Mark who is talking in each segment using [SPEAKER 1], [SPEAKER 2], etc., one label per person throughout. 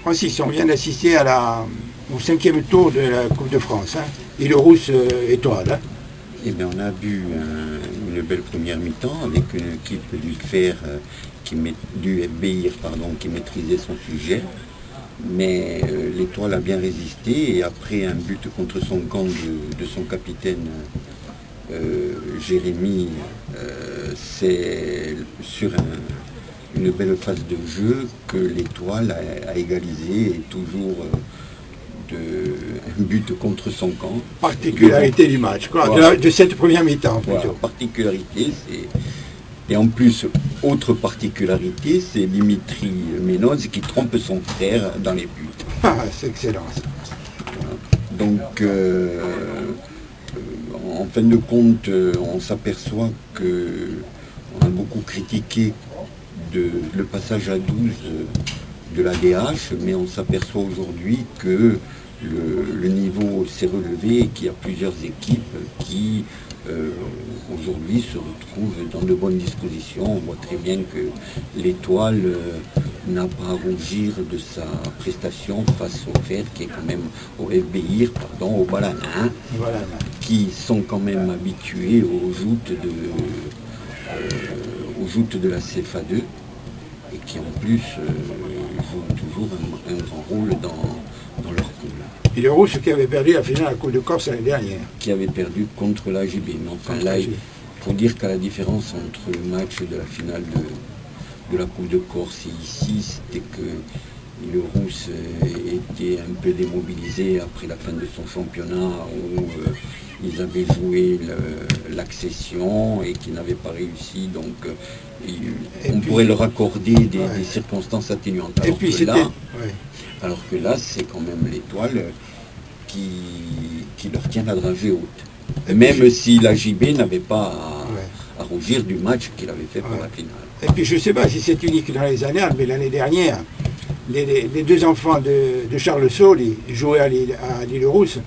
[SPEAKER 1] Francis, on vient d'assister au 5e tour de la Coupe de France. Hein. Île-Rousse étoile. Hein.
[SPEAKER 2] Eh bien, on a vu une belle première mi-temps avec une équipe du FBIR, qui maîtrisait son sujet. Mais l'étoile a bien résisté et après un but contre son camp de son capitaine Jérémy, c'est sur une belle phase de jeu que l'étoile a égalisé et toujours un but contre son camp.
[SPEAKER 1] Particularité du match, quoi, voilà. de cette première mi-temps plutôt.
[SPEAKER 2] Voilà, particularité, et en plus, autre particularité, c'est Dimitri Menoz qui trompe son frère dans les buts.
[SPEAKER 1] Ah, c'est excellent ça.
[SPEAKER 2] Donc, en fin de compte, on s'aperçoit qu'on a beaucoup critiqué le passage à 12 de la DH, mais on s'aperçoit aujourd'hui que le niveau s'est relevé et qu'il y a plusieurs équipes qui aujourd'hui se retrouvent dans de bonnes dispositions. On voit très bien que l'étoile n'a pas à rougir de sa prestation face au FER, qui est quand même au FBIR, au Balanin, qui sont quand même habitués aux joutes de la CFA2 et qui en plus jouent toujours un grand rôle dans leur poule.
[SPEAKER 1] Île-Rousse qui avait perdu la finale à la Coupe de Corse l'année dernière.
[SPEAKER 2] Qui avait perdu contre l'AJB. Mais enfin là, il faut dire qu'à la différence entre le match de la finale de la Coupe de Corse et ici, c'était que Île-Rousse était un peu démobilisé après la fin de son championnat où ils avaient joué l'accession et qu'ils n'avaient pas réussi. Donc on pourrait leur accorder des circonstances atténuantes. Alors que là, c'est quand même l'étoile qui leur tient la dragée haute. Même si la JB n'avait pas à rougir du match qu'il avait fait pour la finale.
[SPEAKER 1] Et puis je ne sais pas si c'est unique dans les annales, mais l'année dernière, les deux enfants de Charles Saul jouaient à l'Île-Rousse,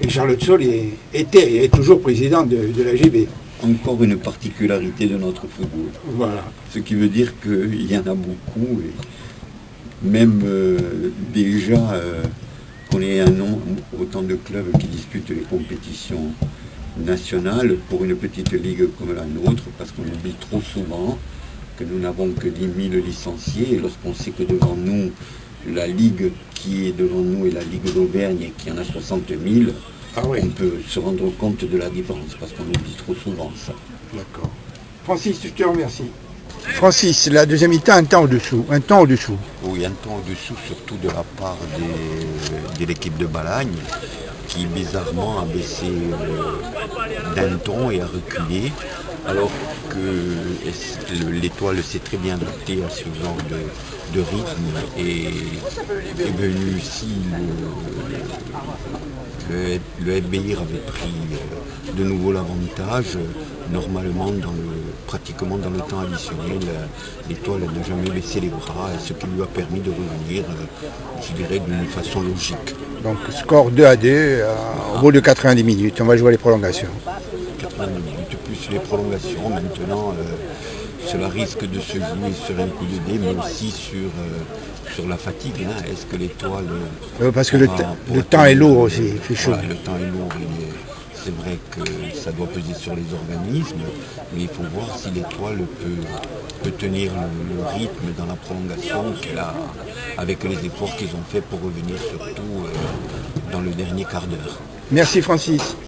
[SPEAKER 1] et Charles Saul est toujours président de la JB.
[SPEAKER 2] Encore une particularité de notre football.
[SPEAKER 1] Voilà.
[SPEAKER 2] Ce qui veut dire qu'il y en a beaucoup. Et même déjà qu'on ait autant de clubs qui disputent les compétitions nationales pour une petite ligue comme la nôtre, parce qu'on oublie trop souvent que nous n'avons que 10 000 licenciés, et lorsqu'on sait que devant nous, la ligue qui est devant nous est la Ligue d'Auvergne qui en a 60 000, on peut se rendre compte de la différence, parce qu'on oublie trop souvent ça.
[SPEAKER 1] D'accord. Francis, je te remercie. Francis, la deuxième mi-temps, un temps au-dessous.
[SPEAKER 2] Oui, un temps au-dessous, surtout de la part de l'équipe de Balagne, qui bizarrement a baissé d'un ton et a reculé, alors que l'étoile s'est très bien adaptée à ce genre de rythme et est venu ici. Le FBIR avait pris de nouveau l'avantage. Normalement, pratiquement dans le temps additionnel, l'étoile n'a jamais baissé les bras, ce qui lui a permis de revenir, je dirais, d'une façon logique.
[SPEAKER 1] Donc score 2-2 au bout de 90 minutes. On va jouer les prolongations.
[SPEAKER 2] 90 minutes plus les prolongations. Maintenant, cela risque de se jouer sur un coup de dé, mais aussi sur la fatigue. Hein. Est-ce que l'étoile...
[SPEAKER 1] parce que le temps est lourd aussi, il fait chaud.
[SPEAKER 2] Voilà, le temps est lourd. C'est vrai que ça doit peser sur les organismes, mais il faut voir si l'étoile peut tenir le rythme dans la prolongation qu'elle a, avec les efforts qu'ils ont fait pour revenir surtout dans le dernier quart d'heure.
[SPEAKER 1] Merci Francis.